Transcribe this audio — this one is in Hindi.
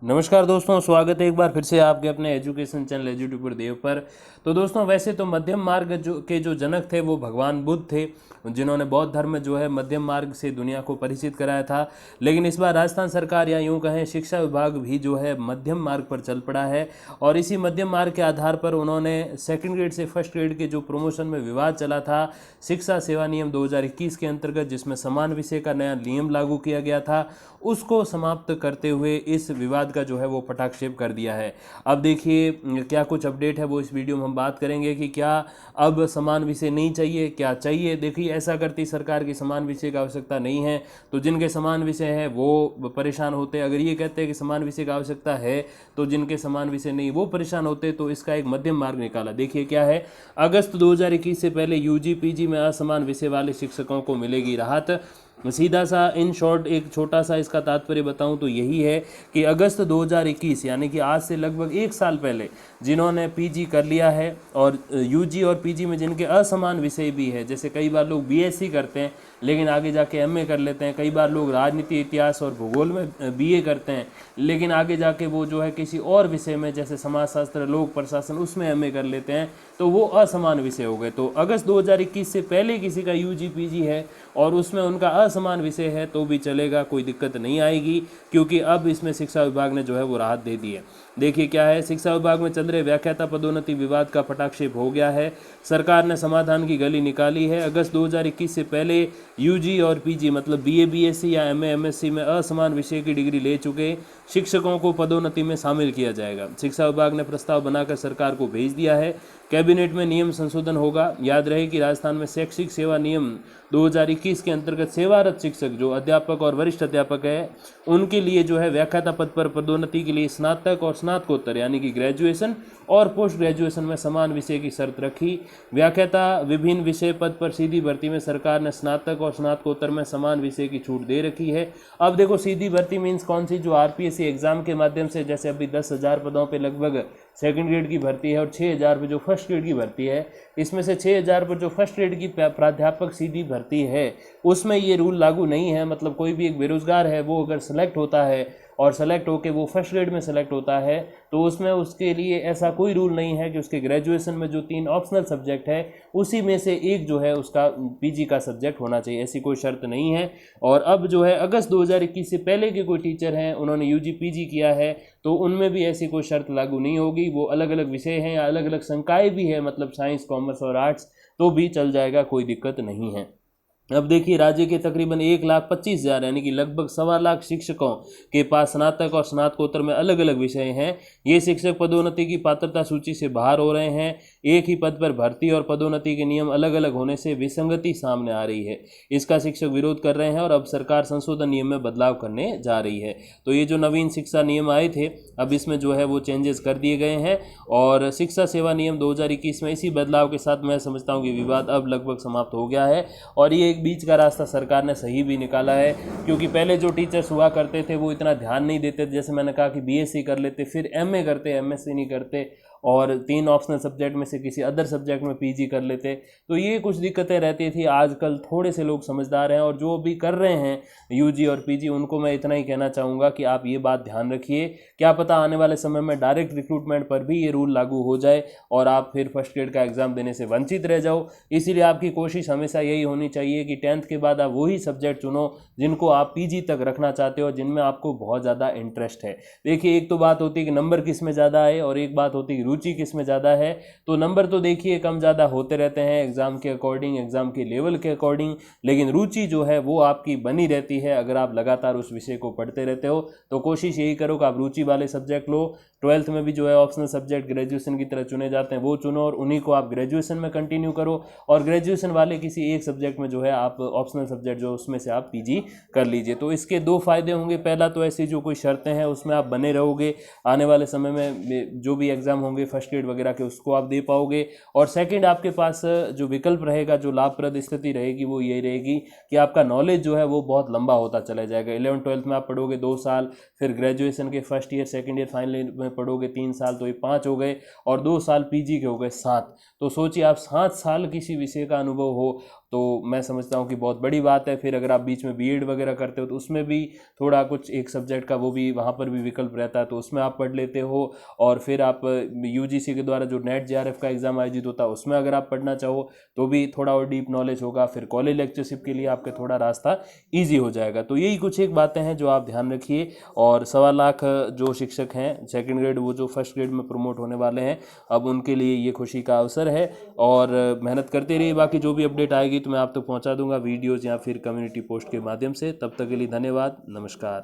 नमस्कार दोस्तों, स्वागत है एक बार फिर से आपके अपने एजुकेशन चैनल एजुट्यूबर देव पर। तो दोस्तों, वैसे तो मध्यम मार्ग जो जनक थे वो भगवान बुद्ध थे, जिन्होंने बौद्ध धर्म में जो है मध्यम मार्ग से दुनिया को परिचित कराया था। लेकिन इस बार राजस्थान सरकार या यूं कहें शिक्षा विभाग भी जो है मध्यम मार्ग पर चल पड़ा है। और इसी मध्यम मार्ग के आधार पर उन्होंने सेकंड ग्रेड से फर्स्ट ग्रेड के जो प्रमोशन में विवाद चला था शिक्षा सेवा नियम 2021 के अंतर्गत, जिसमें समान विषय का नया नियम लागू किया गया था, उसको समाप्त करते हुए इस विवाद का जो है वो पटाक्षेप कर दिया है। अब देखिए क्या कुछ अपडेट है वो इस वीडियो में हम बात करेंगे कि क्या अब समान विषय नहीं चाहिए, क्या चाहिए। देखिए, ऐसा करती सरकार की समान विषय की आवश्यकता नहीं है तो जिनके समान विषय है वो परेशान होते। अगर ये कहते हैं कि समान विषय की आवश्यकता है तो जिनके समान विषय नहीं वो परेशान होते। तो इसका एक मध्यम मार्ग निकाला। देखिए क्या है, अगस्त 2021 से पहले यूजी पीजी में असमान विषय वाले शिक्षकों को मिलेगी राहत। सीधा सा इन शॉर्ट एक छोटा सा इसका तात्पर्य बताऊं तो यही है कि अगस्त 2021 यानी कि आज से लगभग एक साल पहले जिन्होंने पीजी कर लिया है और यूजी और पीजी में जिनके असमान विषय भी है, जैसे कई बार लोग बीएससी करते हैं लेकिन आगे जाके एमए कर लेते हैं, कई बार लोग राजनीति इतिहास और भूगोल में बीए करते हैं लेकिन आगे जाके वो जो है किसी और विषय में जैसे समाजशास्त्र लोक प्रशासन उसमें एमए कर लेते हैं, तो वो असमान विषय हो गए। तो अगस्त 2021 से पहले किसी का यूजी पीजी है और उसमें उनका असमान विषय है तो भी चलेगा, कोई दिक्कत नहीं आएगी, क्योंकि अब इसमें शिक्षा विभाग ने जो है वो राहत दे दी है। देखिए क्या है, शिक्षा विभाग में चल रहे व्याख्याता पदोन्नति विवाद का पटाक्षेप हो गया है। सरकार ने समाधान की गली निकाली है। अगस्त 2021 से पहले यूजी और पीजी मतलब बीए बीएससी या एमए एमएससी में असमान विषय की डिग्री ले चुके शिक्षकों को पदोन्नति में शामिल किया जाएगा। शिक्षा विभाग ने प्रस्ताव बनाकर सरकार को भेज दिया है। कैबिनेट में नियम संशोधन होगा। याद रहे कि राजस्थान में शैक्षिक सेवा नियम 2021 के अंतर्गत सेवारत शिक्षक जो अध्यापक और वरिष्ठ अध्यापक है उनके लिए जो है व्याख्याता पद पर पदोन्नति के लिए स्नातक और स्नातकोत्तर यानी कि ग्रेजुएशन और पोस्ट ग्रेजुएशन में समान विषय की शर्त रखी। व्याख्याता विभिन्न विषय पद पर सीधी भर्ती में सरकार ने स्नातक और स्नातकोत्तर में समान विषय की छूट दे रखी है। अब देखो, सीधी भर्ती मीन्स कौन सी, जो आरपीएससी एग्जाम के माध्यम से, जैसे अभी 10,000 पदों पे लगभग सेकंड ग्रेड की भर्ती है और 6,000 पे जो फर्स्ट ग्रेड की भर्ती है, इसमें से 6,000 पर जो फर्स्ट ग्रेड की प्राध्यापक सीधी भर्ती है उसमें ये रूल लागू नहीं है। मतलब कोई भी एक बेरोजगार है वो अगर सेलेक्ट होता है और सेलेक्ट होकर वो फर्स्ट ग्रेड में सेलेक्ट होता है तो उसमें उसके लिए ऐसा कोई रूल नहीं है कि उसके ग्रेजुएशन में जो 3 ऑप्शनल सब्जेक्ट है उसी में से एक जो है उसका पीजी का सब्जेक्ट होना चाहिए, ऐसी कोई शर्त नहीं है। और अब जो है अगस्त 2021 से पहले के कोई टीचर हैं उन्होंने यूजी पीजी किया है तो उनमें भी ऐसी कोई शर्त लागू नहीं होगी। वो अलग अलग विषय हैं या अलग अलग संकाय भी है, मतलब साइंस कॉमर्स और आर्ट्स, तो भी चल जाएगा, कोई दिक्कत नहीं है। अब देखिए, राज्य के तकरीबन 1,25,000 यानी कि लगभग 1.25 लाख शिक्षकों के पास स्नातक और स्नातकोत्तर में अलग अलग विषय हैं। ये शिक्षक पदोन्नति की पात्रता सूची से बाहर हो रहे हैं। एक ही पद पर भर्ती और पदोन्नति के नियम अलग अलग होने से विसंगति सामने आ रही है। इसका शिक्षक विरोध कर रहे हैं और अब सरकार संशोधन नियम में बदलाव करने जा रही है। तो ये जो नवीन शिक्षा नियम आए थे अब इसमें जो है वो चेंजेस कर दिए गए हैं और शिक्षा सेवा नियम 2021 में इसी बदलाव के साथ मैं समझता हूँ कि विवाद अब लगभग समाप्त हो गया है। और ये बीच का रास्ता सरकार ने सही भी निकाला है, क्योंकि पहले जो टीचर्स हुआ करते थे वो इतना ध्यान नहीं देते। जैसे मैंने कहा कि बीएससी कर लेते, फिर एमए करते, एमएससी नहीं करते और 3 ऑप्शनल सब्जेक्ट में से किसी अदर सब्जेक्ट में पीजी कर लेते, तो ये कुछ दिक्कतें रहती थी। आजकल थोड़े से लोग समझदार हैं और जो भी कर रहे हैं यूजी और पीजी उनको मैं इतना ही कहना चाहूँगा कि आप ये बात ध्यान रखिए, क्या पता आने वाले समय में डायरेक्ट रिक्रूटमेंट पर भी ये रूल लागू हो जाए और आप फिर फर्स्ट ग्रेड का एग्ज़ाम देने से वंचित रह जाओ। इसीलिए आपकी कोशिश हमेशा यही होनी चाहिए कि 10th के बाद आप वही सब्जेक्ट चुनो जिनको आप पीजी तक रखना चाहते हो, जिनमें आपको बहुत ज़्यादा इंटरेस्ट है। देखिए, एक तो बात होती है कि नंबर किस में ज़्यादा है और एक बात होती है रुचि किस में ज़्यादा है। तो नंबर तो देखिए कम ज़्यादा होते रहते हैं एग्ज़ाम के अकॉर्डिंग, एग्ज़ाम के लेवल के अकॉर्डिंग, लेकिन रुचि जो है वो आपकी बनी रहती है अगर आप लगातार उस विषय को पढ़ते रहते हो। तो कोशिश यही करो कि आप रुचि वाले सब्जेक्ट लो। 12th में भी जो है ऑप्शनल सब्जेक्ट ग्रेजुएशन की तरह चुने जाते हैं वो चुनो और उन्हीं को आप ग्रेजुएशन में कंटिन्यू करो और ग्रेजुएशन वाले किसी एक सब्जेक्ट में जो है आप ऑप्शनल सब्जेक्ट जो उसमें से आप पीजी कर लीजिए। तो इसके 2 फायदे होंगे। पहला तो ऐसी जो कोई शर्तें हैं उसमें आप बने रहोगे, आने वाले समय में जो भी एग्जाम होंगे फर्स्ट ग्रेड वगैरह के उसको आप दे पाओगे। और सेकंड, आपके पास जो विकल्प रहेगा, जो लाभप्रद स्थिति रहेगी वो ये रहेगी कि आपका नॉलेज जो है वो बहुत लंबा होता चला जाएगा। 11th 12th में आप पढ़ोगे 2 साल, फिर ग्रेजुएशन के first year second year final year में पढ़ोगे 3 साल, तो ये 5 हो गए और 2 साल पीजी के हो गए 7। तो सोचिए आप 7 साल किसी विषय का अनुभव हो तो मैं समझता हूँ कि बहुत बड़ी बात है। फिर अगर आप बीच में बीएड वगैरह करते हो तो उसमें भी थोड़ा कुछ एक सब्जेक्ट का वो भी वहाँ पर भी विकल्प रहता है, तो उसमें आप पढ़ लेते हो। और फिर आप यूजीसी के द्वारा जो नेट जेआरएफ का एग्ज़ाम आयोजित होता है उसमें अगर आप पढ़ना चाहो तो भी थोड़ा और डीप नॉलेज होगा। फिर कॉलेज लेक्चरशिप के लिए आपके थोड़ा रास्ता ईजी हो जाएगा। तो यही कुछ एक बातें हैं जो आप ध्यान रखिए। और 1.25 लाख जो शिक्षक हैं सेकंड ग्रेड, वो जो फर्स्ट ग्रेड में प्रमोट होने वाले हैं, अब उनके लिए ये खुशी का अवसर है। और मेहनत करते रहिए, बाकी जो भी अपडेट आएगी तो मैं आप तक पहुंचा दूंगा वीडियोज़ या फिर कम्युनिटी पोस्ट के माध्यम से। तब तक के लिए धन्यवाद, नमस्कार।